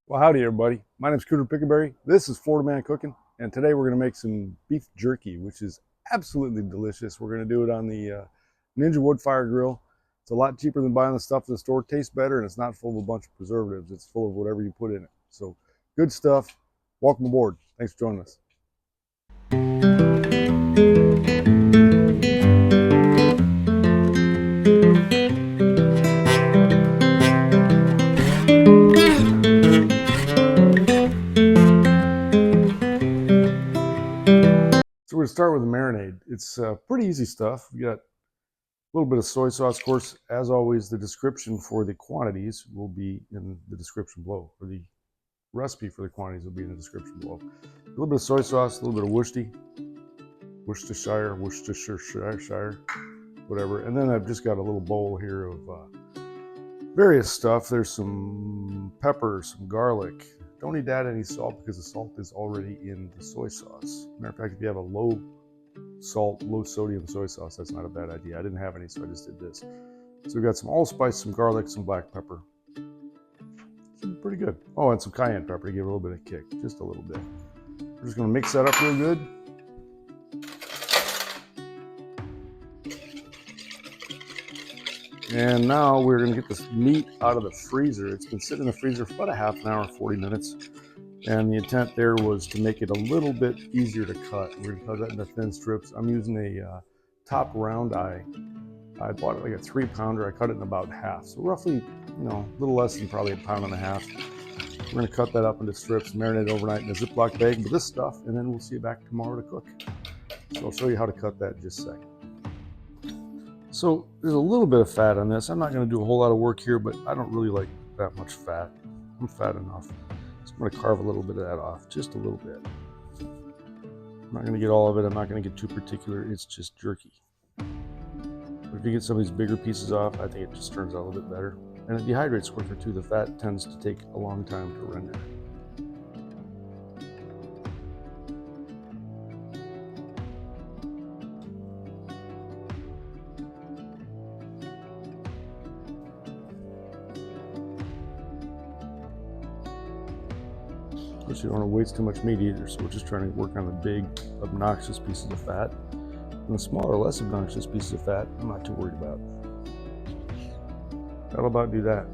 Well, howdy, everybody. My name's Cooter Pickleberry. This is Florida Man Cooking, and today we're going to make some beef jerky, which is absolutely delicious. We're going to do it on the Ninja Woodfire grill. It's a lot cheaper than buying the stuff at the store. It tastes better, and it's not full of a bunch of preservatives. It's full of whatever you put in it. So, good stuff. Welcome aboard. Thanks for joining us. So we're going to start with the marinade. It's pretty easy stuff. We got a little bit of soy sauce. Of course, as always, the description for the quantities will be in the description below. Or the recipe for the quantities will be in the description below. A little bit of soy sauce, a little bit of Worcestershire, whatever. And then I've just got a little bowl here of various stuff. There's some pepper, some garlic. Don't need to add any salt because the salt is already in the soy sauce. Matter of fact, if you have a low salt, low sodium soy sauce, that's not a bad idea. I didn't have any, so I just did this. So we've got some allspice, some garlic, some black pepper. Pretty good. Oh, and some cayenne pepper to give it a little bit of kick, just a little bit. We're just going to mix that up real good. And now we're going to get this meat out of the freezer. It's been sitting in the freezer for about a half an hour, 40 minutes. And the intent there was to make it a little bit easier to cut. We're going to cut that into thin strips. I'm using a top round eye. I bought it like a 3-pounder. I cut it in about half. So roughly, a little less than probably 1.5 pounds. We're going to cut that up into strips, marinate it overnight in a Ziploc bag with this stuff, and then we'll see you back tomorrow to cook. So I'll show you how to cut that in just a second. So there's a little bit of fat on this. I'm not going to do a whole lot of work here, but I don't really like that much fat. I'm fat enough. So I'm going to carve a little bit of that off, just a little bit. I'm not going to get all of it. I'm not going to get too particular. It's just jerky. But if you get some of these bigger pieces off, I think it just turns out a little bit better. And it dehydrates quicker too. The fat tends to take a long time to render. Of course, you don't want to waste too much meat either, so we're just trying to work on the big, obnoxious pieces of fat. And the smaller, less obnoxious pieces of fat, I'm not too worried about. That'll about do that.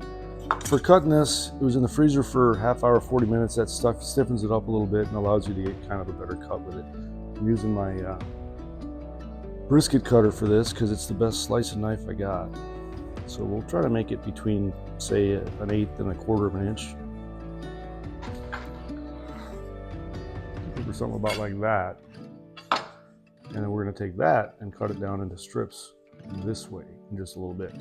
For cutting this, it was in the freezer for half hour, 40 minutes. That stuff stiffens it up a little bit and allows you to get kind of a better cut with it. I'm using my brisket cutter for this because it's the best slicing knife I got. So we'll try to make it between, say, 1/8 and 1/4 of an inch. Or something about like that. And then we're going to take that and cut it down into strips this way in just a little bit.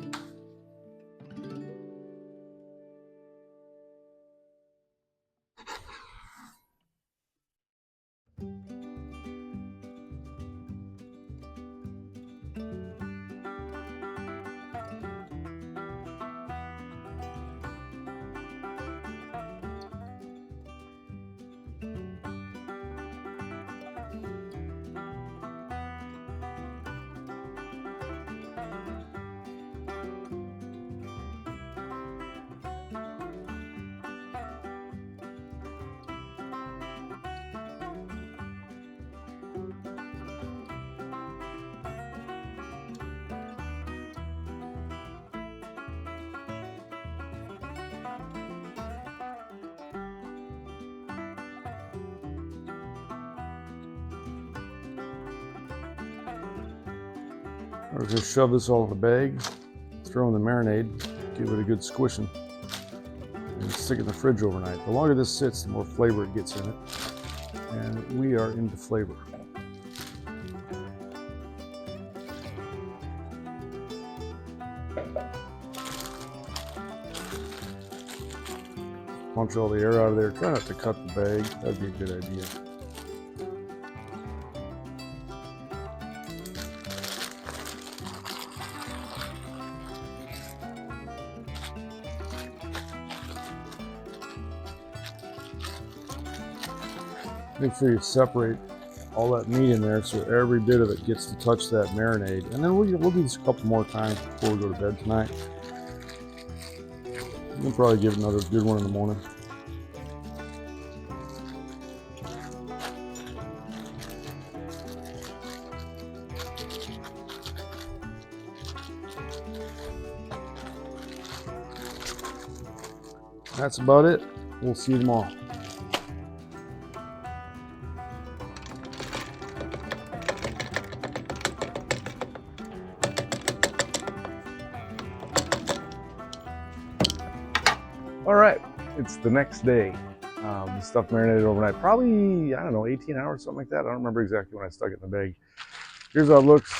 I'll just shove this all in the bag, throw in the marinade, give it a good squishing, and stick it in the fridge overnight. The longer this sits, the more flavor it gets in it. And we are into flavor. Punch all the air out of there. Try not to cut the bag. That'd be a good idea. Make sure you separate all that meat in there so every bit of it gets to touch that marinade. And then we'll do this a couple more times before we go to bed tonight. We'll probably give another good one in the morning. that's about it. We'll see you tomorrow. All right, it's the next day. The stuff marinated overnight, probably, I don't know, 18 hours, something like that. I don't remember exactly when I stuck it in the bag. Here's how it looks.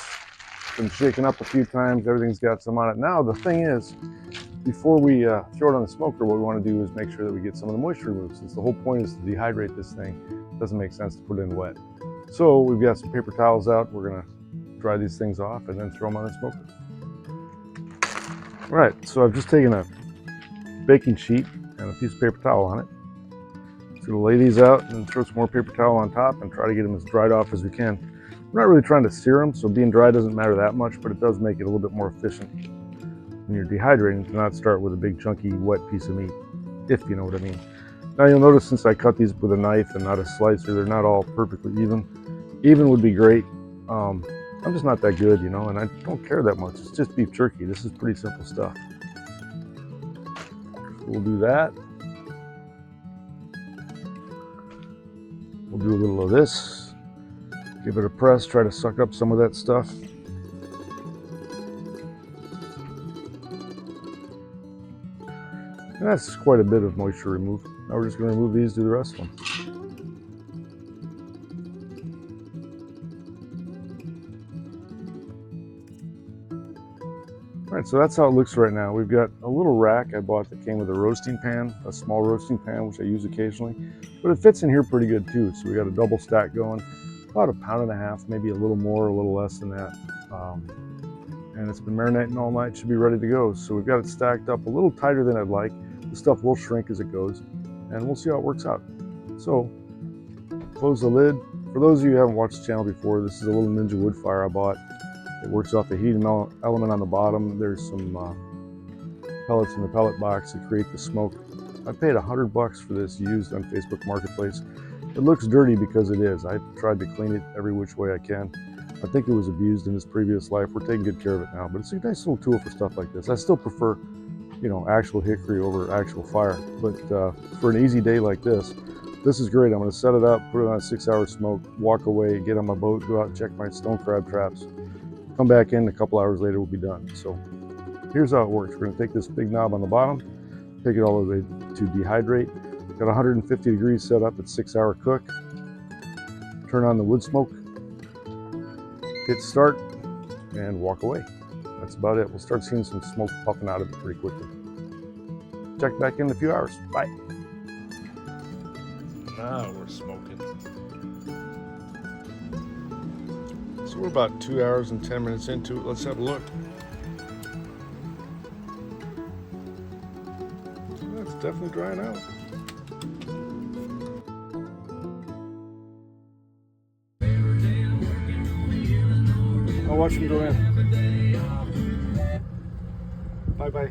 Been shaken up a few times. Everything's got some on it. Now, the thing is, before we throw it on the smoker, what we want to do is make sure that we get some of the moisture removed. Since the whole point is to dehydrate this thing, it doesn't make sense to put it in wet. So we've got some paper towels out. We're going to dry these things off and then throw them on the smoker. All right, so I've just taken a baking sheet and a piece of paper towel on it. Just gonna lay these out and throw some more paper towel on top and try to get them as dried off as we can. We're not really trying to sear them, so being dry doesn't matter that much, but it does make it a little bit more efficient when you're dehydrating to not start with a big chunky wet piece of meat, if you know what I mean. Now you'll notice since I cut these with a knife and not a slicer, they're not all perfectly even. Even would be great. I'm just not that good, you know, and I don't care that much. It's just beef jerky. This is pretty simple stuff. So we'll do that. We'll do a little of this. Give it a press, try to suck up some of that stuff. And that's quite a bit of moisture removed. Now we're just going to remove these, do the rest of them. All right, so that's how it looks right now. We've got a little rack I bought that came with a roasting pan, a small roasting pan, which I use occasionally. But it fits in here pretty good too. So we got a double stack going, about 1.5 pounds, maybe a little more, a little less than that. And it's been marinating all night, should be ready to go. So we've got it stacked up a little tighter than I'd like. The stuff will shrink as it goes, and we'll see how it works out. So close the lid. For those of you who haven't watched the channel before, this is a little Ninja Woodfire I bought. It works off the heating element on the bottom. There's some pellets in the pellet box that create the smoke. I paid $100 for this used on Facebook Marketplace. It looks dirty because it is. I tried to clean it every which way I can. I think it was abused in its previous life. We're taking good care of it now, but it's a nice little tool for stuff like this. I still prefer, you know, actual hickory over actual fire. But for an easy day like this is great. I'm going to set it up, put it on a 6-hour smoke, walk away, get on my boat, go out and check my stone crab traps. Come back in a couple hours later, we'll be done. So here's how it works. We're going to take this big knob on the bottom, take it all the way to dehydrate. Got 150 degrees set up at 6-hour cook. Turn on the wood smoke, hit start, and walk away. That's about it. We'll start seeing some smoke puffing out of it pretty quickly. Check back in a few hours. Bye. Now we're smoking. So we're about 2 hours and 10 minutes into it. Let's have a look. It's definitely drying out. I'll watch him go in. Bye-bye.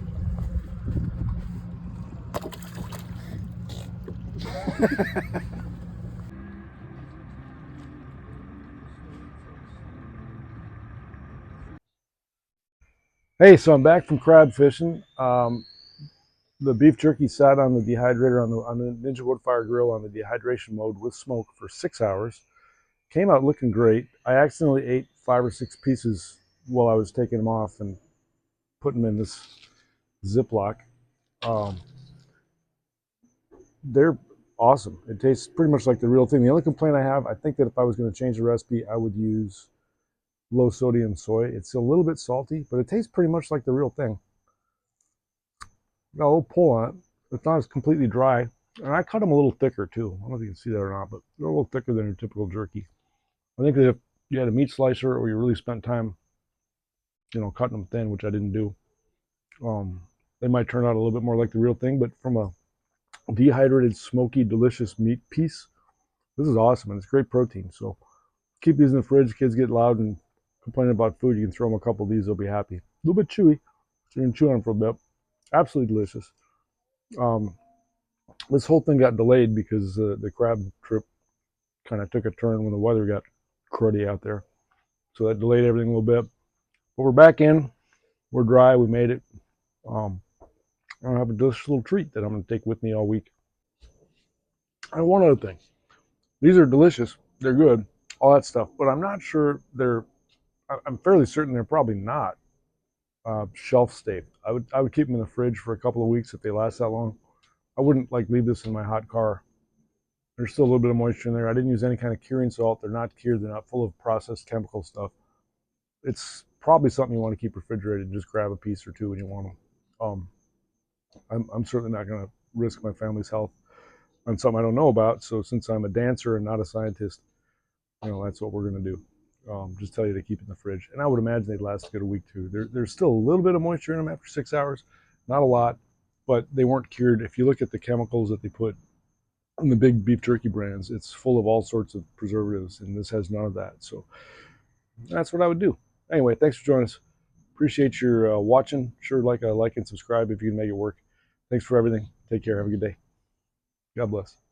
Hey, so I'm back from crab fishing. The beef jerky sat on the dehydrator on the Ninja Woodfire grill on the dehydration mode with smoke for 6 hours. Came out looking great. I accidentally ate 5 or 6 pieces while I was taking them off and putting them in this Ziploc. They're awesome. It tastes pretty much like the real thing. The only complaint I have, I think that if I was going to change the recipe, I would use low sodium soy. It's a little bit salty, but it tastes pretty much like the real thing. Got a little pull on it. It's not as completely dry. And I cut them a little thicker too. I don't know if you can see that or not, but they're a little thicker than your typical jerky. I think that if you had a meat slicer or you really spent time, you know, cutting them thin, which I didn't do, they might turn out a little bit more like the real thing. But from a dehydrated, smoky, delicious meat piece, this is awesome, and it's great protein. So keep these in the fridge. Kids get loud and complaining about food. You can throw them a couple of these; they'll be happy. A little bit chewy, so you can chew on them for a bit. Absolutely delicious. This whole thing got delayed because the crab trip kind of took a turn when the weather got cruddy out there, so that delayed everything a little bit. But we're back in. We're dry. We made it. I'll have a delicious little treat that I'm going to take with me all week. And one other thing, these are delicious, they're good, all that stuff, but I'm not sure I'm fairly certain they're probably not shelf stable. I would keep them in the fridge for a couple of weeks if they last that long. I wouldn't like leave this in my hot car. There's still a little bit of moisture in there. I didn't use any kind of curing salt. They're not cured. They're not full of processed chemical stuff. It's probably something you want to keep refrigerated and just grab a piece or two when you want them. I'm certainly not going to risk my family's health on something I don't know about. So since I'm a dancer and not a scientist, that's what we're going to do. Just tell you to keep it in the fridge. And I would imagine they'd last a good week too. There's still a little bit of moisture in them after 6 hours. Not a lot, but they weren't cured. If you look at the chemicals that they put in the big beef jerky brands, it's full of all sorts of preservatives, and this has none of that. So that's what I would do. Anyway, thanks for joining us. Appreciate your watching. Sure, like and subscribe if you can make it work. Thanks for everything. Take care. Have a good day. God bless.